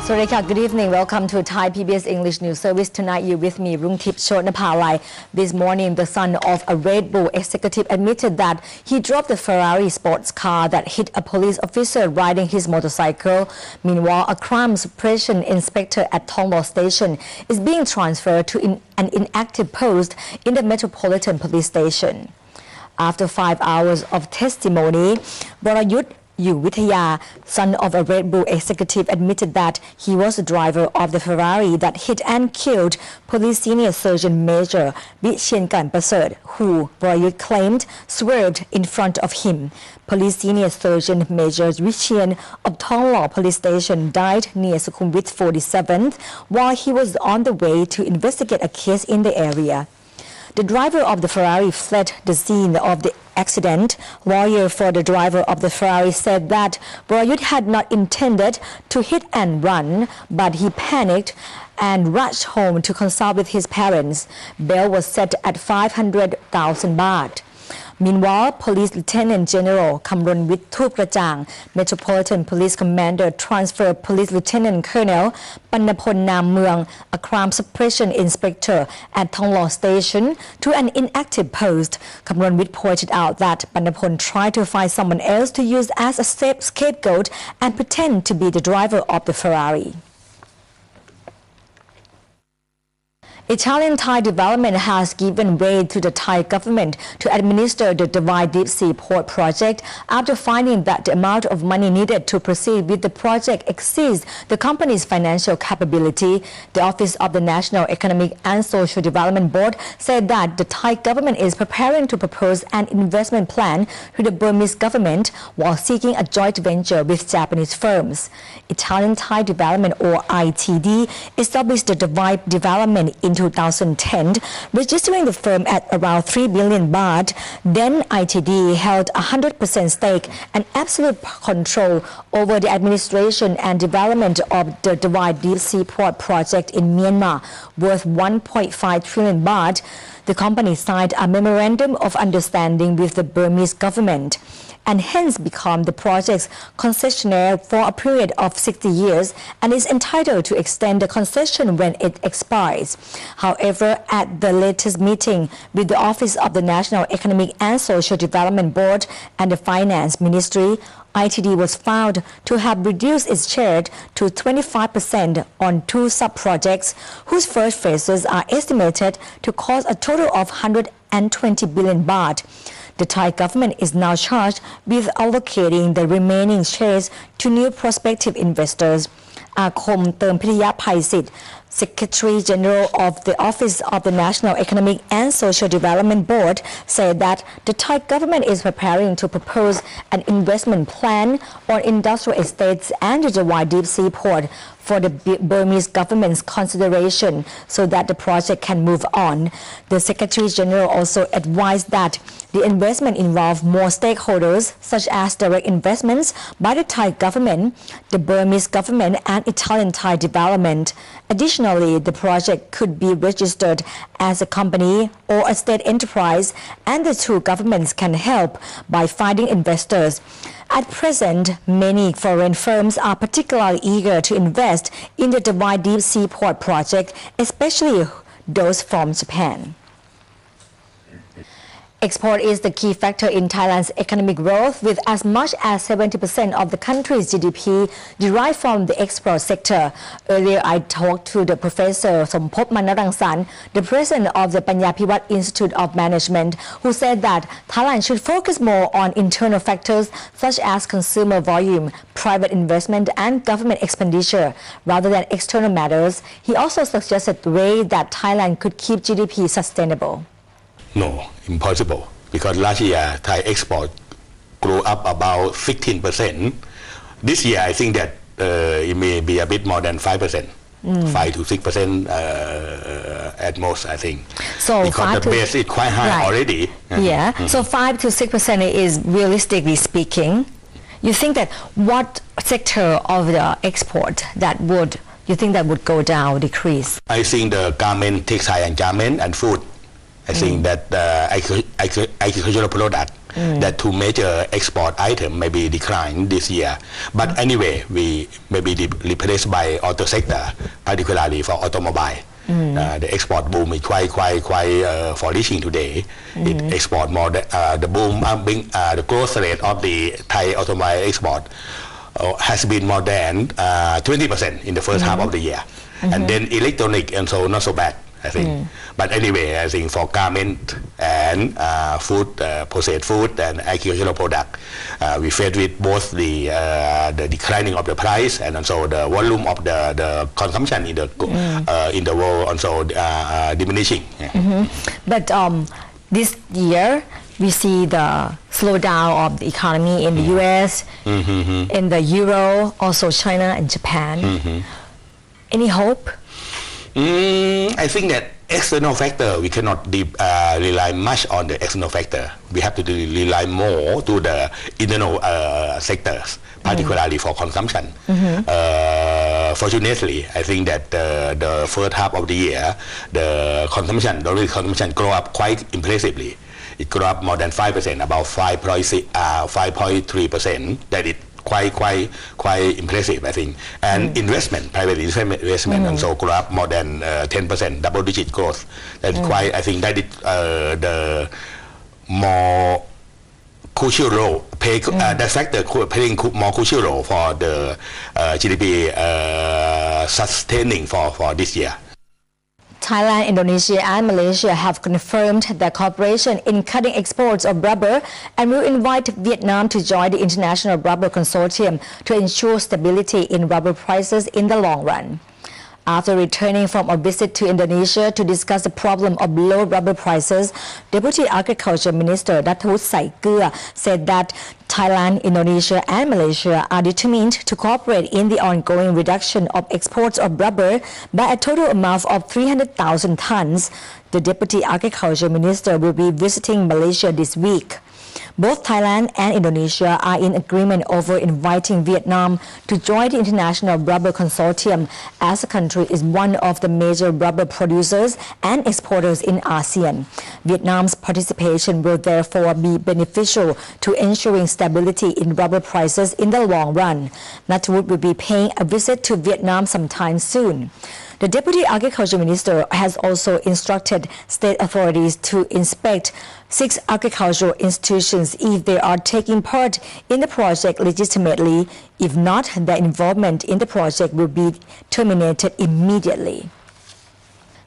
Sorika, good evening. Welcome to Thai PBS English News Service. Tonight you're with me, Rungtip Chotnapalai. This morning, the son of a Red Bull executive admitted that he drove the Ferrari sports car that hit a police officer riding his motorcycle. Meanwhile, a crime suppression inspector at Thong Lo Station is being transferred to an inactive post in the Metropolitan Police Station. After 5 hours of testimony, Borayut Yuvithaya, son of a Red Bull executive, admitted that he was the driver of the Ferrari that hit and killed Police Senior Sergeant Major Vichienkan Pasert, who Borayut claimed swerved in front of him. Police Senior Sergeant Major Vichien of Thong Lo Police Station died near Sukhumvit 47th while he was on the way to investigate a case in the area. The driver of the Ferrari fled the scene of the accident. Lawyer for the driver of the Ferrari said that Borayut had not intended to hit and run, but he panicked and rushed home to consult with his parents. Bail was set at 500,000 baht. Meanwhile, Police Lieutenant General Kamronwit Thuprachang, Metropolitan Police Commander, transferred Police Lieutenant Colonel Pannapon Nam Myung, a crime suppression inspector at Thong Lo Station, to an inactive post. Kamronwit pointed out that Pannapon tried to find someone else to use as a scapegoat and pretend to be the driver of the Ferrari. Italian Thai development has given way to the Thai government to administer the Dawei Deep Sea Port project after finding that the amount of money needed to proceed with the project exceeds the company's financial capability. The Office of the National Economic and Social Development Board said that the Thai government is preparing to propose an investment plan to the Burmese government while seeking a joint venture with Japanese firms. Italian Thai Development, or ITD, established the Dawei development in 2010, registering the firm at around 3 billion baht. Then ITD held 100% stake and absolute control over the administration and development of the Dawei Deep Sea Port project in Myanmar, worth 1.5 trillion baht. The company signed a memorandum of understanding with the Burmese government and hence become the project's concessionaire for a period of 60 years and is entitled to extend the concession when it expires. However, at the latest meeting with the Office of the National Economic and Social Development Board and the Finance Ministry, ITD was found to have reduced its share to 25% on two sub-projects whose first phases are estimated to cost a total of 120 billion baht. The Thai government is now charged with allocating the remaining shares to new prospective investors. Akom Termpiya Phaisit, Secretary General of the Office of the National Economic and Social Development Board, said that the Thai government is preparing to propose an investment plan on industrial estates and the Dawei Deep Sea Port for the Burmese government's consideration so that the project can move on. The Secretary General also advised that the investment involves more stakeholders such as direct investments by the Thai government, the Burmese government and Italian Thai development. Additionally, the project could be registered as a company or a state enterprise, and the two governments can help by finding investors. At present, many foreign firms are particularly eager to invest in the Dawei Deep Sea Port project, especially those from Japan. Export is the key factor in Thailand's economic growth, with as much as 70% of the country's GDP derived from the export sector. Earlier, I talked to the Professor Sompop Manarangsan, the president of the Panyapivat Institute of Management, who said that Thailand should focus more on internal factors such as consumer volume, private investment and government expenditure, rather than external matters. He also suggested ways that Thailand could keep GDP sustainable. No, impossible, because last year Thai export grew up about 15%. This year I think that it may be a bit more than 5%, 5 to 6% at most, I think. So because the base is quite high already. Yeah, so 5 to 6% is realistically speaking. You think that what sector of the export that would, you think that would go down, decrease? I think the garment, textile and garment and food. I think that agricultural product that two major export items may be declined this year. But anyway, we may be replaced by auto sector, particularly for automobile. The export boom is quite flourishing today. It export more. The boom, the growth rate of the Thai automobile export has been more than 20% in the first half of the year. And then electronic and so not so bad, I think. But anyway, I think for garment and food, processed food and agricultural product, we faced with both the declining of the price and also the volume of the consumption in the world also diminishing. But this year we see the slowdown of the economy in the U.S., in the Euro, also China and Japan. Any hope? I think that external factor, we cannot rely much on the external factor. We have to rely more to the internal sectors, particularly for consumption. Fortunately, I think that the first half of the year, the consumption grew up quite impressively. It grew up more than 5%, about 5.3%. That is quite impressive, I think. And private investment also grew up more than 10%, double-digit growth. That's quite, I think that is the more crucial role. That factor playing more crucial role for the GDP sustaining for this year. Thailand, Indonesia and Malaysia have confirmed their cooperation in cutting exports of rubber and will invite Vietnam to join the International Rubber Consortium to ensure stability in rubber prices in the long run. After returning from a visit to Indonesia to discuss the problem of low rubber prices, Deputy Agriculture Minister Dattawut Saikia said that Thailand, Indonesia and Malaysia are determined to cooperate in the ongoing reduction of exports of rubber by a total amount of 300,000 tons. The Deputy Agriculture Minister will be visiting Malaysia this week. Both Thailand and Indonesia are in agreement over inviting Vietnam to join the International Rubber Consortium, as the country is one of the major rubber producers and exporters in ASEAN. Vietnam's participation will therefore be beneficial to ensuring stability in rubber prices in the long run. Dattawut will be paying a visit to Vietnam sometime soon. The Deputy Agriculture Minister has also instructed state authorities to inspect 6 agricultural institutions if they are taking part in the project legitimately. If not, their involvement in the project will be terminated immediately.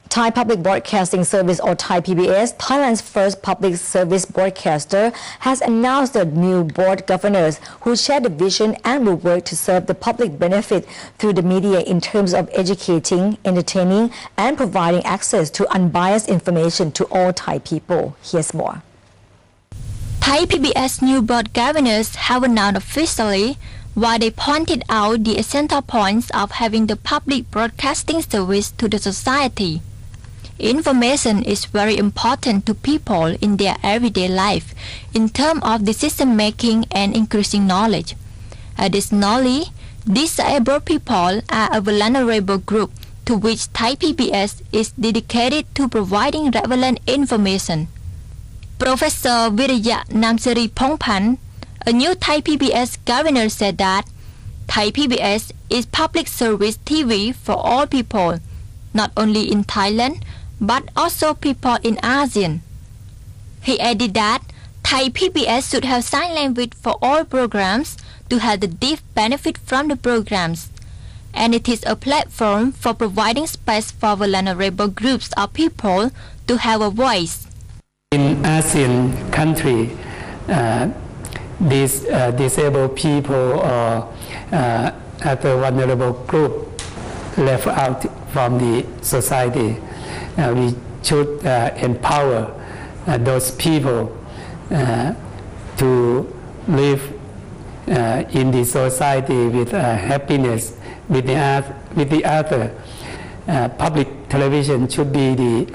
Thai Public Broadcasting Service, or Thai PBS, Thailand's first public service broadcaster, has announced the new board governors who share the vision and will work to serve the public benefit through the media in terms of educating, entertaining, and providing access to unbiased information to all Thai people. Here's more. Thai PBS new board governors have announced officially while they pointed out the essential points of having the public broadcasting service to the society. Information is very important to people in their everyday life in terms of decision-making and increasing knowledge. Additionally, disabled people are a vulnerable group to which Thai PBS is dedicated to providing relevant information. Professor Viraya Namsiri Pongpan, a new Thai PBS governor, said that Thai PBS is public service TV for all people, not only in Thailand, but also people in ASEAN. He added that Thai PBS should have sign language for all programs to have the deep benefit from the programs, and it is a platform for providing space for vulnerable groups of people to have a voice. In ASEAN country, these disabled people or other vulnerable group left out from the society. We should empower those people to live in the society with happiness with the other. Public television should be the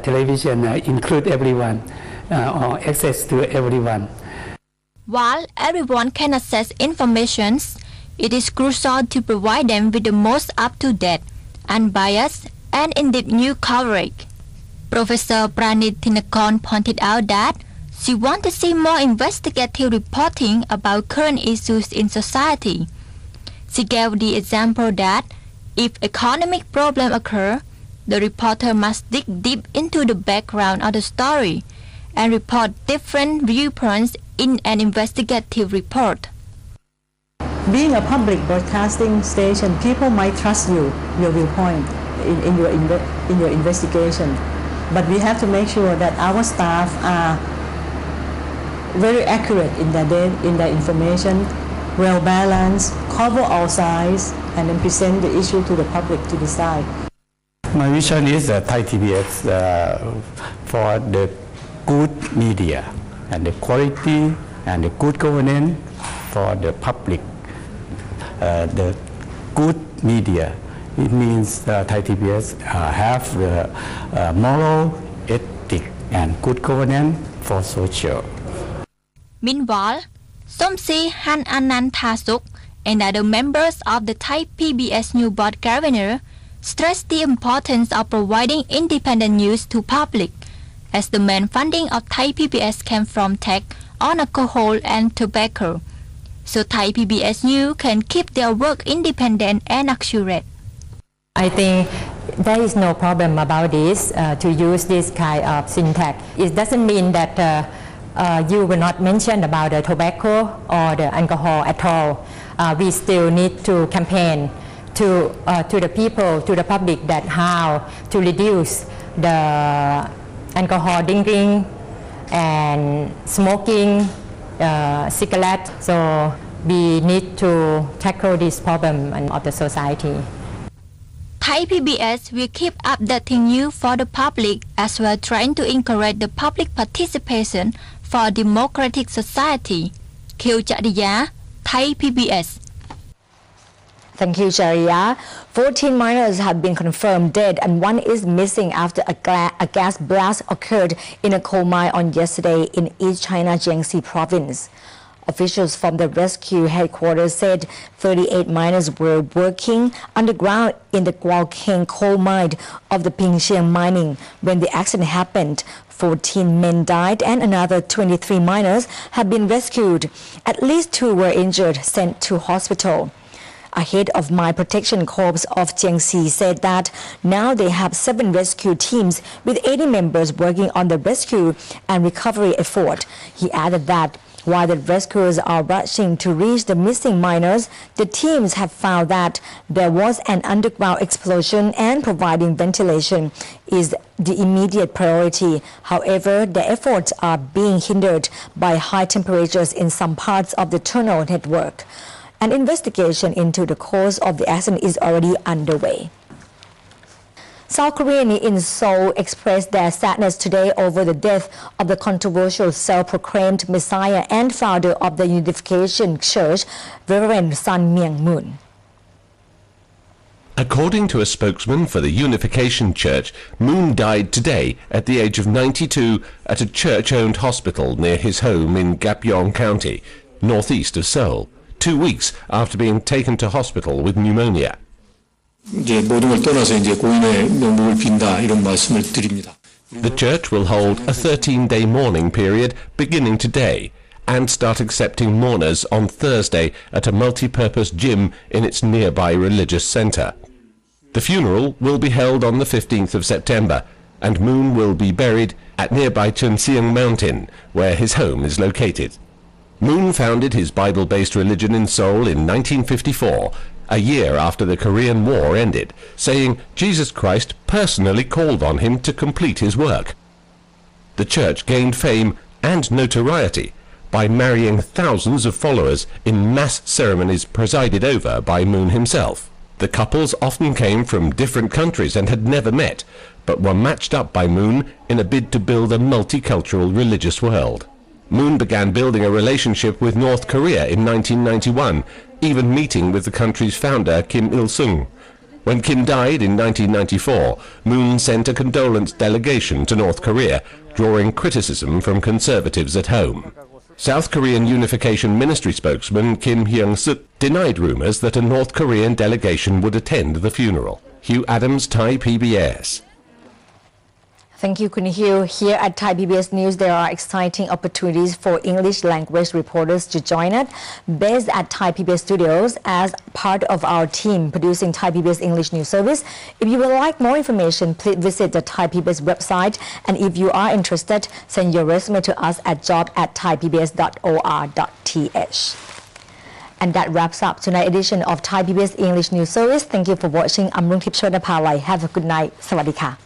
television include everyone or access to everyone. While everyone can access information, it is crucial to provide them with the most up-to-date, unbiased, and in-depth new coverage. Professor Pranit Thinakon pointed out that She wants to see more investigative reporting about current issues in society. She gave the example that if economic problems occur, the reporter must dig deep into the background of the story and report different viewpoints in an investigative report. Being a public broadcasting station, people might trust you, your viewpoint in your investigation. But we have to make sure that our staff are very accurate in their information, well balanced, cover all sides, and then present the issue to the public to decide. My vision is ThaiPBS for the good media and the quality and the good governance for the public. The good media, it means ThaiPBS have the moral, ethic, and good governance for social. Meanwhile, Somsi Han Anand Thasuk and other members of the ThaiPBS News Board Governor stressed the importance of providing independent news to public, as the main funding of ThaiPBS came from tax on alcohol and tobacco, so ThaiPBS News can keep their work independent and accurate. I think there is no problem about this, to use this kind of syntax. It doesn't mean that you will not mention about the tobacco or the alcohol at all. We still need to campaign to the people, to the public, that how to reduce the alcohol drinking and smoking, cigarette. So we need to tackle this problem of the society. ThaiPBS will keep updating you for the public as well, trying to encourage the public participation for a democratic society. Kieu Chariya, ThaiPBS. Thank you, Sharia. 14 miners have been confirmed dead and one is missing after a gas blast occurred in a coal mine on yesterday in East China Jiangxi province. Officials from the rescue headquarters said 38 miners were working underground in the Guaokeng coal mine of the Plunging mining when the accident happened. 14 men died and another 23 miners have been rescued. At least 2 were injured, sent to hospital. A head of Mine Protection Corps of Jiangxi said that now they have 7 rescue teams with 80 members working on the rescue and recovery effort. He added that while the rescuers are rushing to reach the missing miners, the teams have found that there was an underground explosion and providing ventilation is the immediate priority. However, the efforts are being hindered by high temperatures in some parts of the tunnel network. An investigation into the cause of the accident is already underway. South Koreans in Seoul expressed their sadness today over the death of the controversial self-proclaimed Messiah and founder of the Unification Church, Reverend Myung. According to a spokesman for the Unification Church, Myung died today at the age of 92 at a church-owned hospital near his home in Gapyeong County, northeast of Seoul, 2 weeks after being taken to hospital with pneumonia. The church will hold a 13-day mourning period beginning today and start accepting mourners on Thursday at a multi-purpose gym in its nearby religious center. The funeral will be held on the 15th of September, and Myung will be buried at nearby Chunseong Mountain, where his home is located. Myung founded his Bible-based religion in Seoul in 1954, a year after the Korean War ended, saying Jesus Christ personally called on him to complete his work. The church gained fame and notoriety by marrying thousands of followers in mass ceremonies presided over by Myung himself. The couples often came from different countries and had never met, but were matched up by Myung in a bid to build a multicultural religious world. Myung began building a relationship with North Korea in 1991, even meeting with the country's founder Kim Il-sung. When Kim died in 1994, Myung sent a condolence delegation to North Korea, drawing criticism from conservatives at home. South Korean Unification Ministry spokesman Kim Hyung-suk denied rumors that a North Korean delegation would attend the funeral. Hugh Adams, ThaiPBS. Thank you, Kun Hiu. Here at Thai PBS News, there are exciting opportunities for English language reporters to join us, based at Thai PBS Studios as part of our team producing Thai PBS English News Service. If you would like more information, please visit the Thai PBS website. And if you are interested, send your resume to us at job@thaipbs.or.th. And that wraps up tonight's edition of Thai PBS English News Service. Thank you for watching. I'm Rung Tip Chodapalai. Have a good night. Sawadee ka.